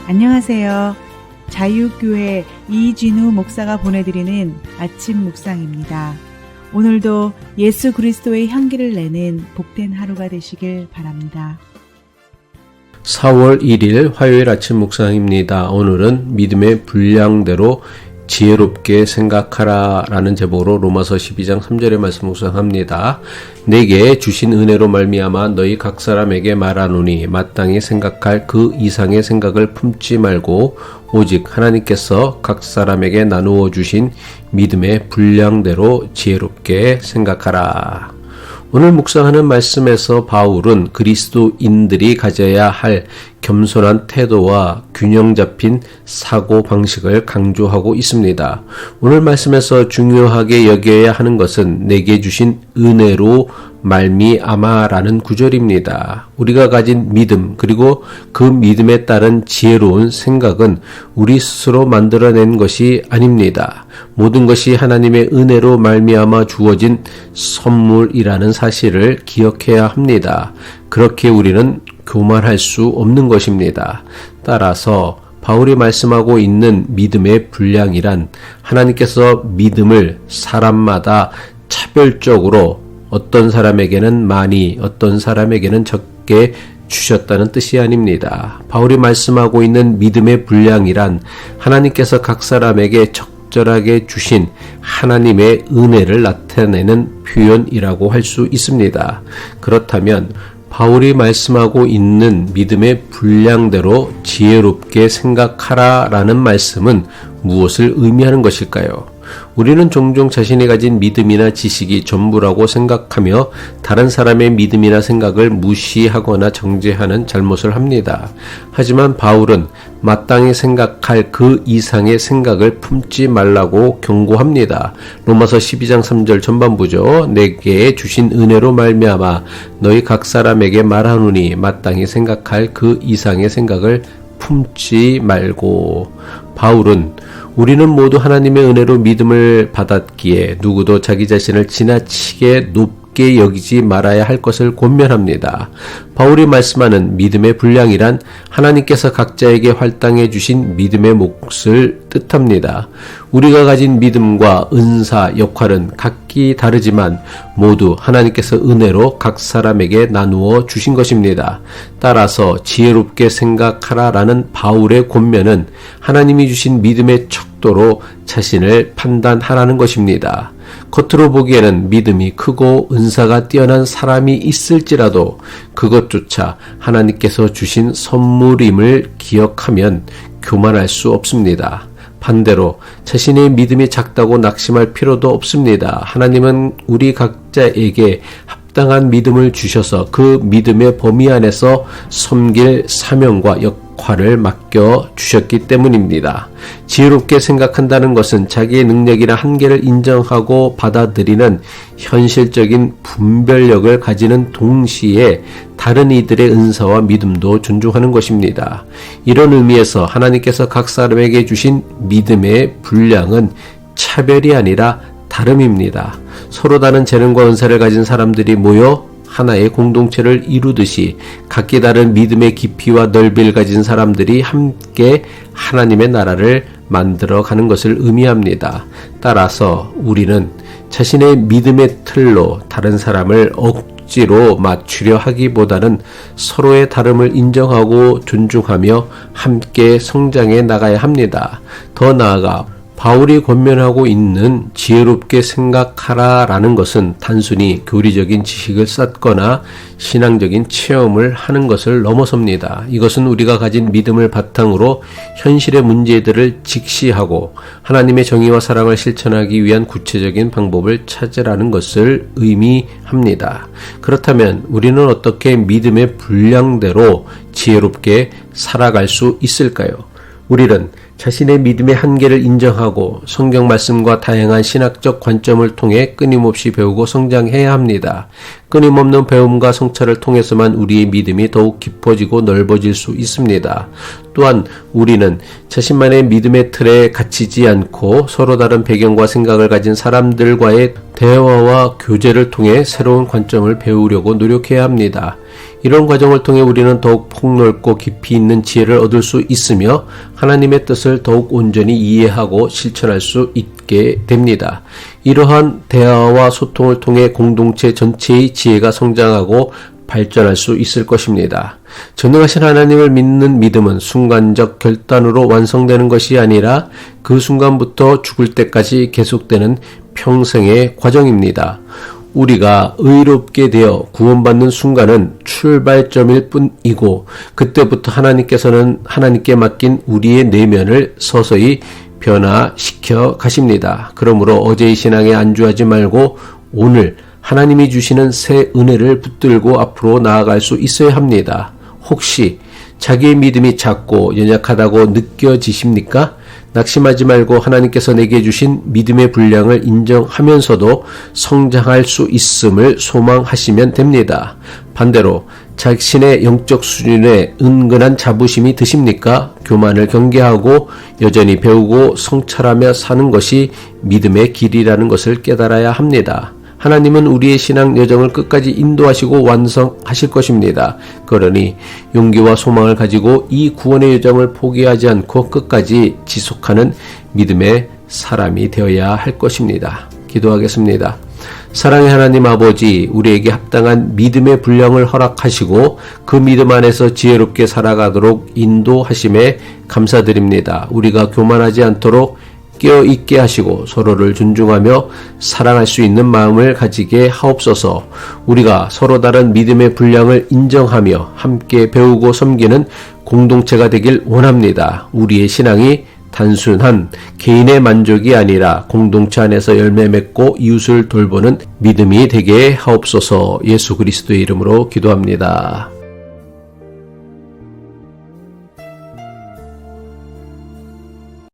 안녕하세요. 자유교회 이진우 목사가 보내드리는 아침 묵상입니다. 오늘도 예수 그리스도의 향기를 내는 복된 하루가 되시길 바랍니다. 4월 1일 화요일 아침 묵상입니다. 오늘은 믿음의 분량대로 지혜롭게 생각하라 라는 제목으로 로마서 12장 3절의 말씀 묵상합니다. 내게 주신 은혜로 말미암아 너희 각 사람에게 말하노니 마땅히 생각할 그 이상의 생각을 품지 말고 오직 하나님께서 각 사람에게 나누어 주신 믿음의 분량대로 지혜롭게 생각하라. 오늘 묵상하는 말씀에서 바울은 그리스도인들이 가져야 할 겸손한 태도와 균형 잡힌 사고 방식을 강조하고 있습니다. 오늘 말씀에서 중요하게 여겨야 하는 것은 내게 주신 은혜로 말미암아라는 구절입니다. 우리가 가진 믿음 그리고 그 믿음에 따른 지혜로운 생각은 우리 스스로 만들어낸 것이 아닙니다. 모든 것이 하나님의 은혜로 말미암아 주어진 선물이라는 사실을 기억해야 합니다. 그렇게 우리는 교만할 수 없는 것입니다. 따라서 바울이 말씀하고 있는 믿음의 분량이란 하나님께서 믿음을 사람마다 차별적으로 어떤 사람에게는 많이, 어떤 사람에게는 적게 주셨다는 뜻이 아닙니다. 바울이 말씀하고 있는 믿음의 분량이란 하나님께서 각 사람에게 적절하게 주신 하나님의 은혜를 나타내는 표현이라고 할 수 있습니다. 그렇다면 바울이 말씀하고 있는 믿음의 분량대로 지혜롭게 생각하라 라는 말씀은 무엇을 의미하는 것일까요? 우리는 종종 자신이 가진 믿음이나 지식이 전부라고 생각하며 다른 사람의 믿음이나 생각을 무시하거나 정죄하는 잘못을 합니다. 하지만 바울은 마땅히 생각할 그 이상의 생각을 품지 말라고 경고합니다. 로마서 12장 3절 전반부죠. 내게 주신 은혜로 말미암아 너희 각 사람에게 말하노니 마땅히 생각할 그 이상의 생각을 품지 말고. 바울은 우리는 모두 하나님의 은혜로 믿음을 받았기에 누구도 자기 자신을 지나치게 높게 여기지 말아야 할 것을 권면합니다. 바울이 말씀하는 믿음의 분량이란 하나님께서 각자에게 할당해 주신 믿음의 몫을 뜻합니다. 우리가 가진 믿음과 은사, 역할은 각기 다르지만 모두 하나님께서 은혜로 각 사람에게 나누어 주신 것입니다. 따라서 지혜롭게 생각하라라는 바울의 권면은 하나님이 주신 믿음의 척도로 자신을 판단하라는 것입니다. 겉으로 보기에는 믿음이 크고 은사가 뛰어난 사람이 있을지라도 그것조차 하나님께서 주신 선물임을 기억하면 교만할 수 없습니다. 반대로 자신의 믿음이 작다고 낙심할 필요도 없습니다. 하나님은 우리 각자에게 합당한 믿음을 주셔서 그 믿음의 범위 안에서 섬길 사명과 역할을 맡겨 주셨기 때문입니다. 지혜롭게 생각한다는 것은 자기의 능력이나 한계를 인정하고 받아들이는 현실적인 분별력을 가지는 동시에 다른 이들의 은사와 믿음도 존중하는 것입니다. 이런 의미에서 하나님께서 각 사람에게 주신 믿음의 분량은 차별이 아니라 다름입니다. 서로 다른 재능과 은사를 가진 사람들이 모여 하나의 공동체를 이루듯이 각기 다른 믿음의 깊이와 넓이를 가진 사람들이 함께 하나님의 나라를 만들어가는 것을 의미합니다. 따라서 우리는 자신의 믿음의 틀로 다른 사람을 억지로 맞추려 하기보다는 서로의 다름을 인정하고 존중하며 함께 성장해 나가야 합니다. 더 나아가 바울이 권면하고 있는 지혜롭게 생각하라 라는 것은 단순히 교리적인 지식을 쌓거나 신앙적인 체험을 하는 것을 넘어섭니다. 이것은 우리가 가진 믿음을 바탕으로 현실의 문제들을 직시하고 하나님의 정의와 사랑을 실천하기 위한 구체적인 방법을 찾으라는 것을 의미합니다. 그렇다면 우리는 어떻게 믿음의 분량대로 지혜롭게 살아갈 수 있을까요? 우리는 자신의 믿음의 한계를 인정하고 성경 말씀과 다양한 신학적 관점을 통해 끊임없이 배우고 성장해야 합니다. 끊임없는 배움과 성찰을 통해서만 우리의 믿음이 더욱 깊어지고 넓어질 수 있습니다. 또한 우리는 자신만의 믿음의 틀에 갇히지 않고 서로 다른 배경과 생각을 가진 사람들과의 대화와 교제를 통해 새로운 관점을 배우려고 노력해야 합니다. 이런 과정을 통해 우리는 더욱 폭넓고 깊이 있는 지혜를 얻을 수 있으며 하나님의 뜻을 더욱 온전히 이해하고 실천할 수 있게 됩니다. 이러한 대화와 소통을 통해 공동체 전체의 지혜가 성장하고 발전할 수 있을 것입니다. 전능하신 하나님을 믿는 믿음은 순간적 결단으로 완성되는 것이 아니라 그 순간부터 죽을 때까지 계속되는 평생의 과정입니다. 우리가 의롭게 되어 구원받는 순간은 출발점일 뿐이고 그때부터 하나님께서는 하나님께 맡긴 우리의 내면을 서서히 변화시켜 가십니다. 그러므로 어제의 신앙에 안주하지 말고 오늘 하나님이 주시는 새 은혜를 붙들고 앞으로 나아갈 수 있어야 합니다. 혹시 자기의 믿음이 작고 연약하다고 느껴지십니까? 낙심하지 말고 하나님께서 내게 주신 믿음의 분량을 인정하면서도 성장할 수 있음을 소망하시면 됩니다. 반대로 자신의 영적 수준에 은근한 자부심이 드십니까? 교만을 경계하고 여전히 배우고 성찰하며 사는 것이 믿음의 길이라는 것을 깨달아야 합니다. 하나님은 우리의 신앙 여정을 끝까지 인도하시고 완성하실 것입니다. 그러니 용기와 소망을 가지고 이 구원의 여정을 포기하지 않고 끝까지 지속하는 믿음의 사람이 되어야 할 것입니다. 기도하겠습니다. 사랑의 하나님 아버지, 우리에게 합당한 믿음의 분량을 허락하시고 그 믿음 안에서 지혜롭게 살아가도록 인도하심에 감사드립니다. 우리가 교만하지 않도록 깨어있게 하시고 서로를 존중하며 사랑할 수 있는 마음을 가지게 하옵소서. 우리가 서로 다른 믿음의 분량을 인정하며 함께 배우고 섬기는 공동체가 되길 원합니다. 우리의 신앙이 단순한 개인의 만족이 아니라 공동체 안에서 열매 맺고 이웃을 돌보는 믿음이 되게 하옵소서. 예수 그리스도의 이름으로 기도합니다.